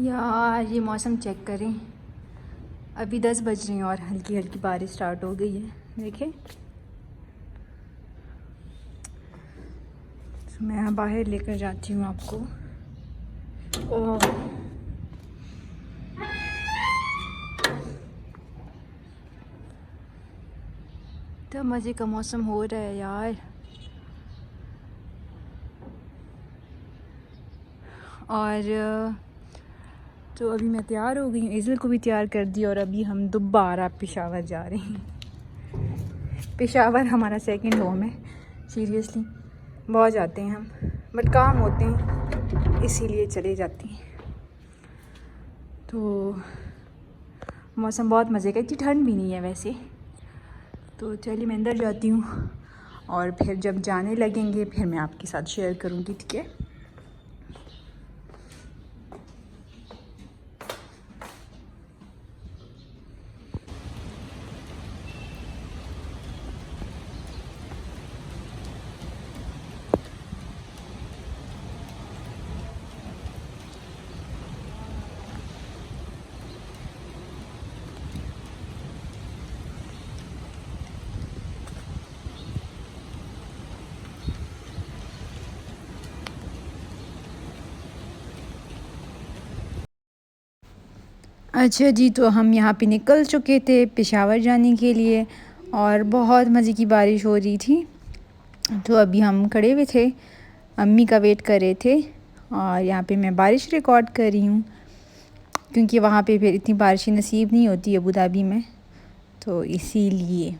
यार ये मौसम चेक करें, अभी 10 बज रहे हैं और हल्की हल्की बारिश स्टार्ट हो गई है। देखें, तो मैं यहाँ बाहर लेकर जाती हूँ आपको। ओह, तो मज़े का मौसम हो रहा है यार। और तो अभी मैं तैयार हो गई हूँ, एज़ल को भी तैयार कर दिया और अभी हम दोबारा पेशावर जा रहे हैं। पेशावर हमारा सेकंड होम है। सीरियसली बहुत जाते हैं हम, बट काम होते हैं इसीलिए चले जाते हैं। तो मौसम बहुत मज़े का, इतनी ठंड भी नहीं है वैसे। तो चलिए मैं अंदर जाती हूँ और फिर जब जाने लगेंगे फिर मैं आपके साथ शेयर करूँगी, ठीक है। अच्छा जी, तो हम यहाँ पे निकल चुके थे पेशावर जाने के लिए और बहुत मज़े की बारिश हो रही थी। तो अभी हम खड़े हुए थे, अम्मी का वेट कर रहे थे और यहाँ पे मैं बारिश रिकॉर्ड कर रही हूँ क्योंकि वहाँ पे फिर इतनी बारिश नसीब नहीं होती अबू धाबी में, तो इसीलिए।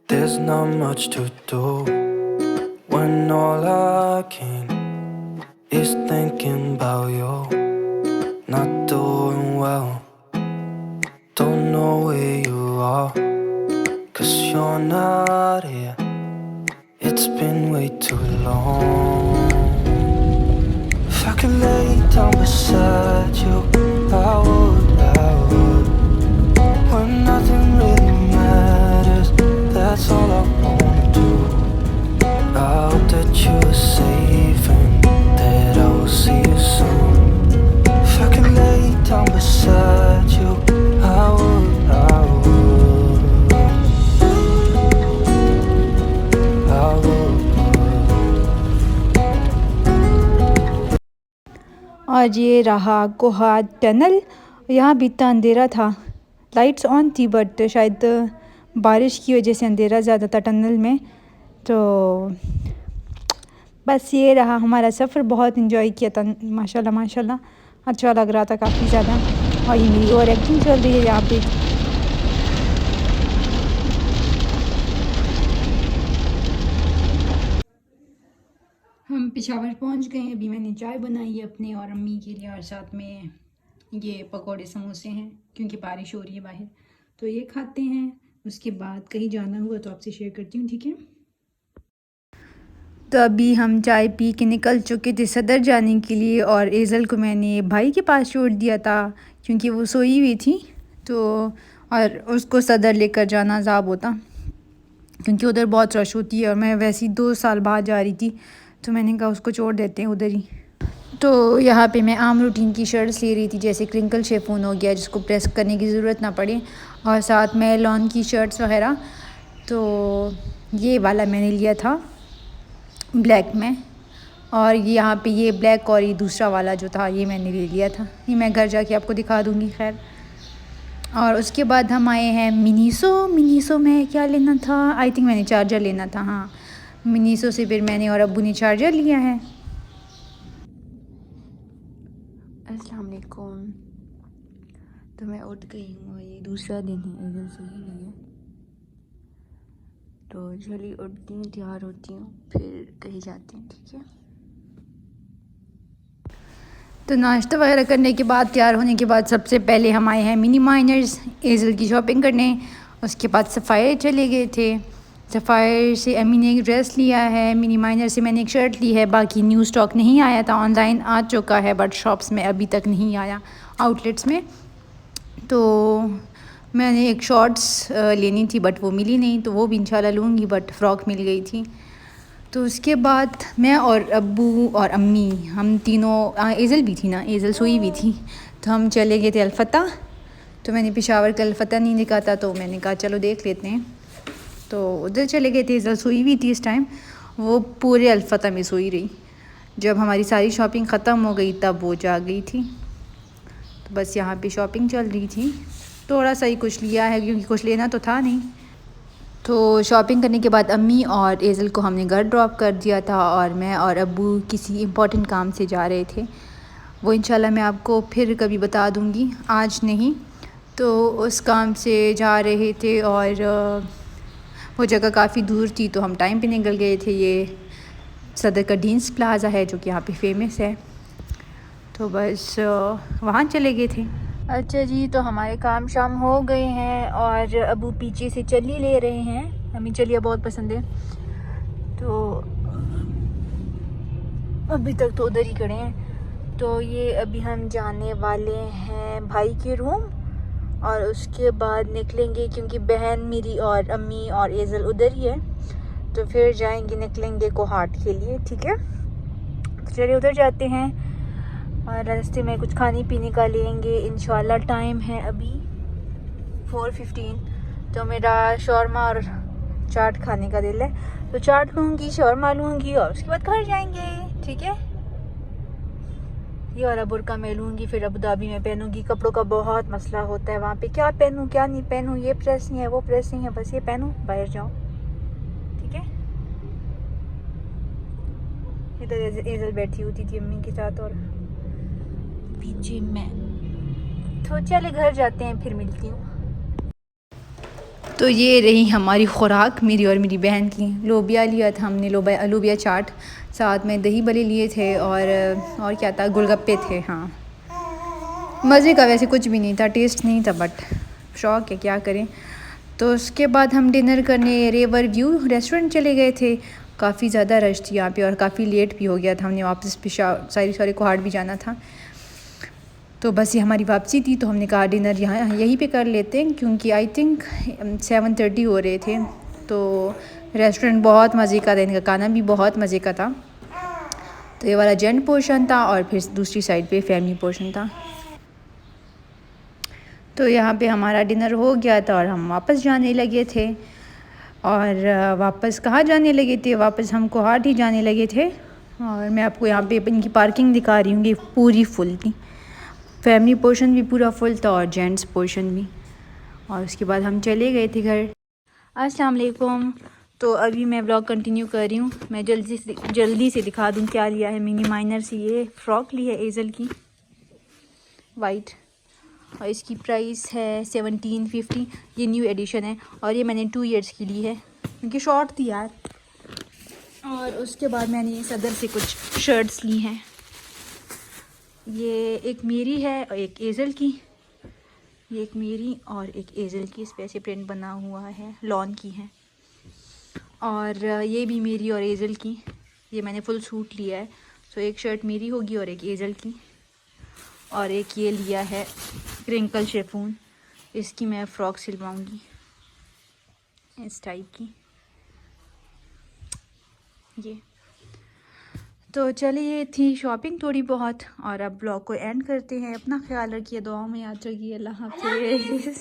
There's not much to do when all I can is thinking about you. Not doing well, don't know where you are, 'cause you're not here. It's been way too long. If I could lay down beside you, I would. When nothing really matters, that's all I wanna do. I hope that you're safe and that I will see you soon. If I could lay down beside you, I would. और ये रहा कोहा tunnel. यहाँ भी इतना अंधेरा था, lights on थी बट शायद बारिश की वजह से अंधेरा ज़्यादा था टनल में। तो बस ये रहा हमारा सफ़र, बहुत इन्जॉय किया था माशाल्लाह माशाल्लाह, अच्छा लग रहा था काफ़ी ज़्यादा। और ये मेरी और एक्टिंग चल रही है यहाँ पे। हम पेशावर पहुँच गए। अभी मैंने चाय बनाई है अपने और अम्मी के लिए और साथ में ये पकोड़े समोसे हैं क्योंकि बारिश हो रही है बाहर, तो ये खाते हैं। उसके बाद कहीं जाना हुआ तो आपसे शेयर करती हूँ, ठीक है। तो अभी हम चाय पी के निकल चुके थे सदर जाने के लिए और एज़ल को मैंने भाई के पास छोड़ दिया था क्योंकि वो सोई हुई थी। तो और उसको सदर लेकर जाना ज़ाब होता क्योंकि उधर बहुत रश होती है और मैं वैसे ही 2 साल बाद जा रही थी, तो मैंने कहा उसको छोड़ देते हैं उधर ही। तो यहाँ पे मैं आम रूटीन की शर्ट्स ले रही थी, जैसे क्रिंकल शेफून हो गया जिसको प्रेस करने की ज़रूरत ना पड़े, और साथ में लॉन की शर्ट्स वगैरह। तो ये वाला मैंने लिया था ब्लैक में, और ये यहाँ पे ये ब्लैक और ये दूसरा वाला जो था ये मैंने ले लिया था। ये मैं घर जाके आपको दिखा दूँगी खैर। और उसके बाद हम आए हैं मिनीसो में क्या लेना था, आई थिंक मैंने चार्जर लेना था। हाँ, मिनीसो से फिर मैंने और अब्बू ने चार्जर लिया है। अस्सलाम वालेकुम। तो मैं उठ गई हूँ, ये दूसरा दिन है एज़ल से ही नहीं है। तो जल्दी उठती हूँ, तैयार होती हूँ, फिर कहीं जाती हूँ, ठीक है। तो नाश्ता वगैरह करने के बाद, तैयार होने के बाद सबसे पहले हम आए हैं मिनी माइनर्स एज़ल की शॉपिंग करने। उसके बाद सफ़ायर चले गए थे। सफ़ायर से अम्मी ने एक ड्रेस लिया है, मिनी माइनर से मैंने एक शर्ट ली है। बाकी न्यू स्टॉक नहीं आया था, ऑनलाइन आ चुका है बट शॉप्स में अभी तक नहीं आया, आउटलेट्स में। तो मैंने एक शॉर्ट्स लेनी थी बट वो मिली नहीं, तो वो भी इंशाल्लाह लूँगी, बट फ़्रॉक मिल गई थी। तो उसके बाद मैं और अब्बू और अम्मी हम तीनों, एज़ल भी थी ना, एज़ल सोई भी थी, तो हम चले गए थे अलफ़ता। तो मैंने पेशावर का अलफ़ता नहीं देखा था, तो मैंने कहा चलो देख लेते हैं। तो उधर चले गए थे। एज़ल सोई हुई थी इस टाइम, वो पूरे अलफ़ता में सोई रही। जब हमारी सारी शॉपिंग ख़त्म हो गई तब वो जाग गई थी। तो बस यहाँ पे शॉपिंग चल रही थी, थोड़ा सा ही कुछ लिया है क्योंकि कुछ लेना तो था नहीं। तो शॉपिंग करने के बाद अम्मी और एज़ल को हमने घर ड्रॉप कर दिया था, और मैं और अब्बू किसी इम्पोर्टेंट काम से जा रहे थे। वो इंशाल्लाह मैं आपको फिर कभी बता दूँगी, आज नहीं। तो उस काम से जा रहे थे और वो जगह काफ़ी दूर थी, तो हम टाइम पे निकल गए थे। ये सदर का डीन्स प्लाज़ा है जो कि यहाँ पे फेमस है, तो बस वहाँ चले गए थे। अच्छा जी, तो हमारे काम शाम हो गए हैं और अबू पीछे से चली ले रहे हैं। हमें चलिए बहुत पसंद है, तो अभी तक तो उधर ही खड़े हैं। तो ये अभी हम जाने वाले हैं भाई के रूम, और उसके बाद निकलेंगे क्योंकि बहन मेरी और अम्मी और एज़ल उधर ही है, तो फिर जाएंगे, निकलेंगे कोहाट के लिए। ठीक है, तो चलिए उधर जाते हैं और रास्ते में कुछ खाने पीने का लेंगे इंशाल्लाह। टाइम है अभी 4:15, तो मेरा शौरमा और चाट खाने का दिल है, तो चाट लूँगी, शौरमा लूँगी और उसके बाद घर जाएंगे। ठीक है, ये वाला बुर्का मैं लूँगी, फिर अबू धाबी में पहनूंगी। कपड़ों का बहुत मसला होता है वहाँ पे, क्या पहनूँ क्या नहीं पहनूँ, ये प्रेस नहीं है वो प्रेस नहीं है, बस ये पहनूँ बाहर जाऊँ। ठीक है, इधर एज़ल बैठी होती थी अम्मी के साथ और पीछे मैं। तो चले घर जाते हैं, फिर मिलती हूँ। तो ये रही हमारी खुराक, मेरी और मेरी बहन की। लोबिया लिया था हमने, लोबिया चाट, साथ में दही बड़े लिए थे और क्या था, गोलगप्पे थे। हाँ, मज़े का वैसे कुछ भी नहीं था, टेस्ट नहीं था, बट शौक़ है, क्या करें। तो उसके बाद हम डिनर करने रिवर व्यू रेस्टोरेंट चले गए थे। काफ़ी ज़्यादा रश थी यहाँ पे और काफ़ी लेट भी हो गया था, हमने वापस सारी कोहाट भी जाना था। तो बस ये हमारी वापसी थी, तो हमने कहा डिनर यहीं पे कर लेते हैं, क्योंकि आई थिंक 7:30 हो रहे थे। तो रेस्टोरेंट बहुत मज़े का था, इनका खाना भी बहुत मज़े का था। तो ये वाला जेंट पोर्शन था और फिर दूसरी साइड पे फैमिली पोर्शन था। तो यहाँ पे हमारा डिनर हो गया था और हम वापस जाने लगे थे। और वापस कहाँ जाने लगे थे, वापस हम कोहाट ही जाने लगे थे। और मैं आपको यहाँ पे इनकी पार्किंग दिखा रही हूँ, पूरी फुल थी, फैमिली पोर्शन भी पूरा फुल था और जेंट्स पोर्शन भी। और उसके बाद हम चले गए थे घर। अस्सलाम वालेकुम। तो अभी मैं व्लॉग कंटिन्यू कर रही हूँ। मैं जल्दी से दिखा दूँ क्या लिया है। मिनी माइनर से ये फ़्रॉक ली है एज़ल की, वाइट, और इसकी प्राइस है 1750। ये न्यू एडिशन है और ये मैंने 2 ईयर्स की ली है क्योंकि शॉर्ट थी यार। और उसके बाद मैंने ये सदर से कुछ शर्ट्स ली हैं। ये एक मेरी है और एक एज़ल की, ये एक मेरी और एक एज़ल की, इस पे ऐसे प्रिंट बना हुआ है, लॉन की है। और ये भी मेरी और एज़ल की, ये मैंने फुल सूट लिया है। तो एक शर्ट मेरी होगी और एक एज़ल की। और एक ये लिया है क्रिंकल शेफून, इसकी मैं फ़्रॉक सिलवाऊंगी इस टाइप की। ये तो चलिए, ये थी शॉपिंग थोड़ी बहुत, और अब ब्लॉग को एंड करते हैं। अपना ख्याल रखिए, दुआओं में याद रखिए। अल्लाह हाफ़िज़।